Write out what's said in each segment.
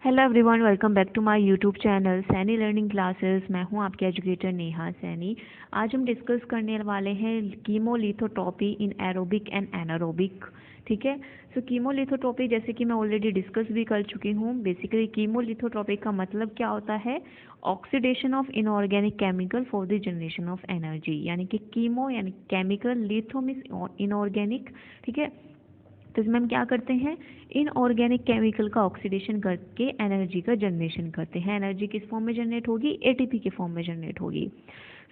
Hello everyone, welcome back to my YouTube channel Saini learning classes. मैं हूं आपके educator Neha Saini. आज हम डिस्कस करने वाले हैं कीमोलिथोट्रॉपी इन एरोबिक एंड एनारोबिक। ठीक है। सो कीमोलिथोट्रॉपी जैसे कि मैं ऑलरेडी डिस्कस भी कर चुकी हूं। बेसिकली कीमोलिथोट्रॉपी का मतलब क्या होता है? Oxidation of inorganic chemical for the generation of energy. यानी कि कीमो यानी केमिकल, लिथो मीन्स इनऑर्गेनिक। ठीक है। तो इसमें हम क्या करते हैं? इनऑर्गेनिक केमिकल का ऑक्सीडेशन करके एनर्जी का जनरेशन करते हैं। एनर्जी किस फॉर्म में जनरेट होगी? एटीपी के फॉर्म में जनरेट होगी।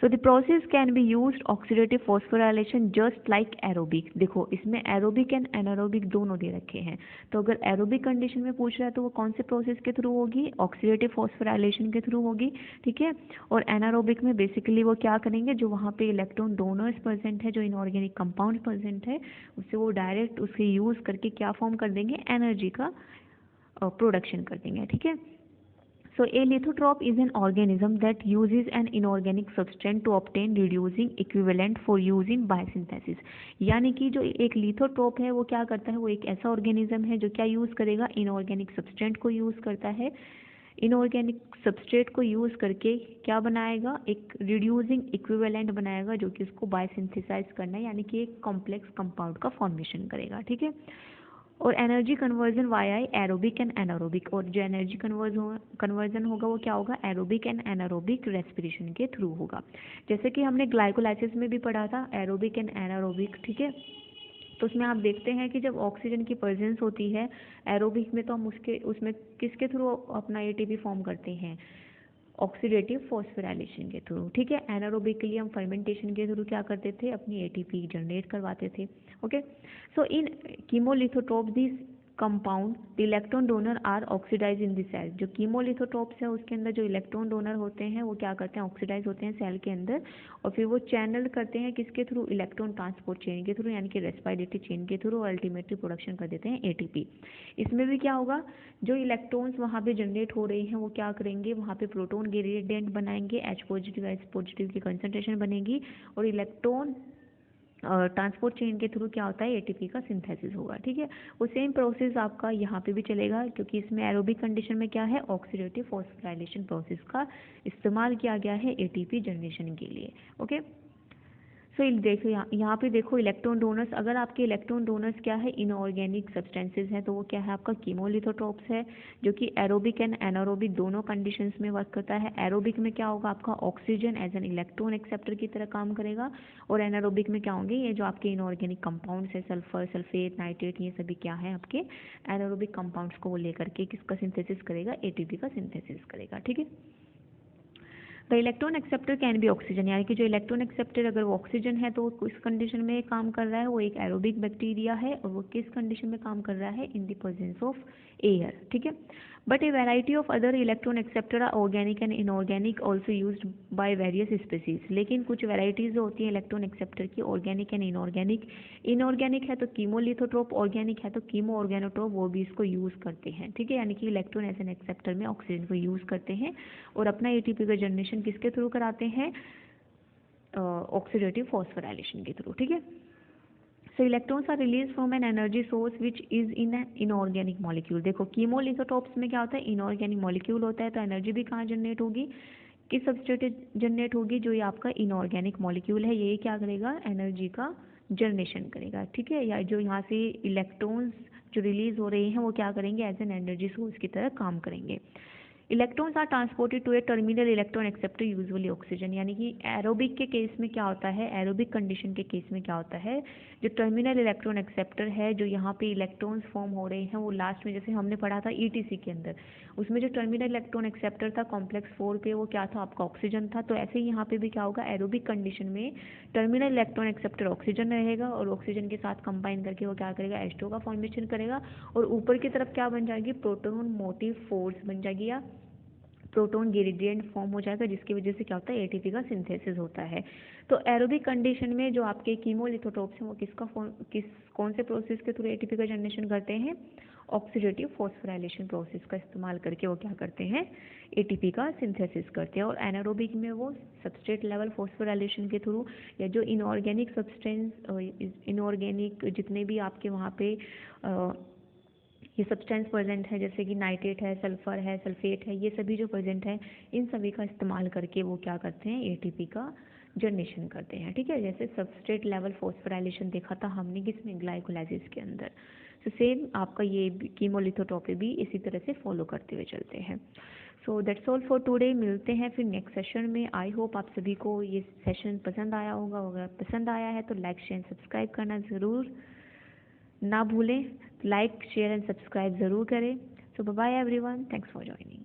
So the process can be used oxidative phosphorylation just like aerobic. देखो, इसमें एरोबिक एंड एनारोबिक दोनों दे रखे हैं। तो अगर एरोबिक कंडीशन में पूछ रहा है तो वो कौन से प्रोसेस के थ्रू होगी? ऑक्सीडेटिव फॉस्फोराइलेशन के थ्रू होगी। ठीक है। और एनारोबिक में बेसिकली वो क्या करेंगे, जो वहाँ पे इलेक्ट्रॉन डोनर्स प्रेजेंट है, जो इनऑर्गेनिक कंपाउंड प्रेजेंट है, उससे वो डायरेक्ट उसके यूज़ करके क्या फॉर्म कर देंगे? एनर्जी का प्रोडक्शन कर देंगे। ठीक है। So a lithotrope is an organism that uses an inorganic substance to obtain reducing equivalent for use in biosynthesis। यानी कि जो एक लिथोट्रोप है वो क्या करता है? वो एक ऐसा ऑर्गेनिज्म है जो क्या यूज़ करेगा? इनऑर्गेनिक सब्सटेंट को यूज़ करता है। इनऑर्गेनिक सब्सट्रेट को यूज़ करके क्या बनाएगा? एक रिड्यूसिंग इक्विवेलेंट बनाएगा, जो कि उसको बायोसिंथेसाइज करना है, यानी कि एक कॉम्प्लेक्स कंपाउंड का फॉर्मेशन करेगा। ठीक है। और energy conversion via aerobic and anaerobic. और जो एनर्जी कन्वर्जन होगा वो क्या होगा? एरोबिक एंड एनारोबिक रेस्पिरेशन के थ्रू होगा। जैसे कि हमने ग्लाइकोलाइसिस में भी पढ़ा था, एरोबिक एंड एनारोबिक। ठीक है। तो उसमें आप देखते हैं कि जब ऑक्सीजन की प्रेजेंस होती है एरोबिक में, तो हम उसमें किसके थ्रू अपना एटीपी फॉर्म करते हैं? ऑक्सीडेटिव फॉस्फोराइलेशन के थ्रू। ठीक है। एनारोबिक के लिए हम फर्मेंटेशन के थ्रू क्या करते थे? अपनी एटीपी जनरेट करवाते थे। Okay. So in chemolithotroph this compound the electron donor are oxidise in the cell. जो कीमोलिथोट्रोप्स है उसके अंदर जो इलेक्ट्रॉन डोनर होते हैं वो क्या करते हैं? ऑक्सीडाइज होते हैं सेल के अंदर, और फिर वो चैनल करते हैं किसके थ्रू? इलेक्ट्रॉन ट्रांसपोर्ट चेन के थ्रू, यानी कि रेस्पिरेटरी चेन के थ्रू, और अल्टीमेटली प्रोडक्शन कर देते हैं एटीपी। इसमें भी क्या होगा? जो इलेक्ट्रॉन्स वहाँ पे जनरेट हो रहे हैं वो क्या करेंगे? वहाँ पे प्रोटॉन ग्रेडिएंट बनाएंगे, एच पॉजिटिव एच पॉजिटिव की कंसंट्रेशन बनेगी, और इलेक्ट्रॉन ट्रांसपोर्ट चेन के थ्रू क्या होता है? एटीपी का सिंथेसिस होगा। ठीक है। वो सेम प्रोसेस आपका यहाँ पे भी चलेगा, क्योंकि इसमें एरोबिक कंडीशन में क्या है? ऑक्सीडेटिव फॉस्फोराइलेशन प्रोसेस का इस्तेमाल किया गया है एटीपी जनरेशन के लिए। ओके। सो देखो यहाँ पे देखो इलेक्ट्रॉन डोनर्स। अगर आपके इलेक्ट्रॉन डोनर्स क्या है? इनऑर्गेनिक सब्सटेंसेज हैं, तो वो क्या है? आपका कीमोलिथोट्रोप्स है, जो कि एरोबिक एंड एनारोबिक दोनों कंडीशंस में वर्क करता है। एरोबिक में क्या होगा? आपका oxygen as an electron acceptor की तरह काम करेगा, और एनारोबिक में क्या होंगे? ये जो आपके इनऑर्गेनिक कंपाउंड्स है, सल्फर, सल्फेट, नाइट्रेट, ये सभी क्या है? आपके एनारोबिक कंपाउंड्स को वो लेकर के किसका सिंथेसिस करेगा? एटीपी का सिंथेसिस करेगा। ठीक है। The electron acceptor can be oxygen. यानी कि जो इलेक्ट्रॉन एक्सेप्टर अगर वो ऑक्सीजन है तो वो किस कंडीशन में काम कर रहा है? वो एक एरोबिक बैक्टीरिया है, और वो किस कंडीशन में काम कर रहा है? In the presence of air. ठीक है। But a variety of other electron acceptor are organic and inorganic also used by various species. लेकिन कुछ वेराइटीज जो होती हैं इलेक्ट्रॉन एक्सेप्टर की, ऑर्गेनिक एंड इनऑर्गेनिक। इनऑर्गेनिक है तो कीमोलिथोट्रोप, ऑर्गेनिक है तो कीमो ऑर्गेनोट्रोप, वो भी इसको यूज़ करते हैं। ठीक है। यानी कि इलेक्ट्रॉन एज एन एक्सेप्टर में ऑक्सीजन को यूज़ करते हैं, और अपना एटीपी का जनरेशन किसके थ्रू कराते हैं? ऑक्सीडेटिव फॉस्फोराइलेशन के थ्रू। ठीक है। So electrons are release from an energy source which is in an inorganic molecule. देखो, कीमोलिथोट्रोप्स में क्या होता है? इनऑर्गेनिक मॉलिक्यूल होता है, तो एनर्जी भी कहाँ जनरेट होगी? किस सबस्ट्रेट जनरेट होगी? जो ये आपका इनऑर्गेनिक मॉलिक्यूल है, ये क्या करेगा? एनर्जी का जनरेशन करेगा। ठीक है। या जो यहाँ से इलेक्ट्रॉन्स जो रिलीज हो रहे हैं वो क्या करेंगे? एज एन एनर्जी सोर्स की तरह काम करेंगे। Electrons are transported to a terminal electron acceptor usually oxygen. यानी कि एरोबिक के केस में क्या होता है? एरोबिक कंडीशन के केस में क्या होता है? जो टर्मिनल इलेक्ट्रॉन एक्सेप्टर है, जो यहाँ पे इलेक्ट्रॉन्स फॉर्म हो रहे हैं, वो लास्ट में जैसे हमने पढ़ा था ईटीसी के अंदर, उसमें जो टर्मिनल इलेक्ट्रॉन एक्सेप्टर था कॉम्प्लेक्स 4 पे, वो क्या था? आपका ऑक्सीजन था। तो ऐसे ही यहाँ पे भी क्या होगा? एरोबिक कंडीशन में टर्मिनल इलेक्ट्रॉन एक्सेप्टर ऑक्सीजन रहेगा, और ऑक्सीजन के साथ कंबाइन करके वो क्या करेगा? H2 का फॉर्मेशन करेगा, और ऊपर की तरफ क्या बन जाएगी? प्रोटॉन मोटिव फोर्स बन जाएगी, या प्रोटॉन ग्रेडिएंट फॉर्म हो जाएगा, जिसकी वजह से क्या होता है? एटीपी का सिंथेसिस होता है। तो एरोबिक कंडीशन में जो आपके कीमोलिथोट्रोप्स हैं वो कौन से प्रोसेस के थ्रू एटीपी का जनरेशन करते हैं? ऑक्सीडेटिव फॉस्फोराइलेशन प्रोसेस का इस्तेमाल करके वो क्या करते हैं? एटीपी का सिंथेसिस करते हैं। और एनारोबिक में वो सबस्ट्रेट लेवल फॉस्फोराइलेशन के थ्रू, या जो इनऑर्गेनिक सब्सटेंस, इनऑर्गेनिक जितने भी आपके वहाँ पे ये सब्सटेंस प्रेजेंट है, जैसे कि नाइट्रेट है, सल्फर है, सल्फेट है, ये सभी जो प्रेजेंट है इन सभी का इस्तेमाल करके वो क्या करते हैं, एटीपी का जनरेशन करते हैं। ठीक है, जैसे सबस्ट्रेट लेवल फॉस्फोराइलेशन देखा था हमने किसमें, ग्लाइकोलाइसिस के अंदर। तो सेम आपका ये कीमोलिथोट्रॉपी भी इसी तरह से फॉलो करते हुए चलते हैं। So that's all for today, मिलते हैं फिर नेक्स्ट सेशन में। आई होप आप सभी को ये सेशन पसंद आया होगा। अगर पसंद आया है तो लाइक शेयर सब्सक्राइब करना ज़रूर ना भूलें। लाइक शेयर एंड सब्सक्राइब ज़रूर करें। So bye everyone, thanks for joining.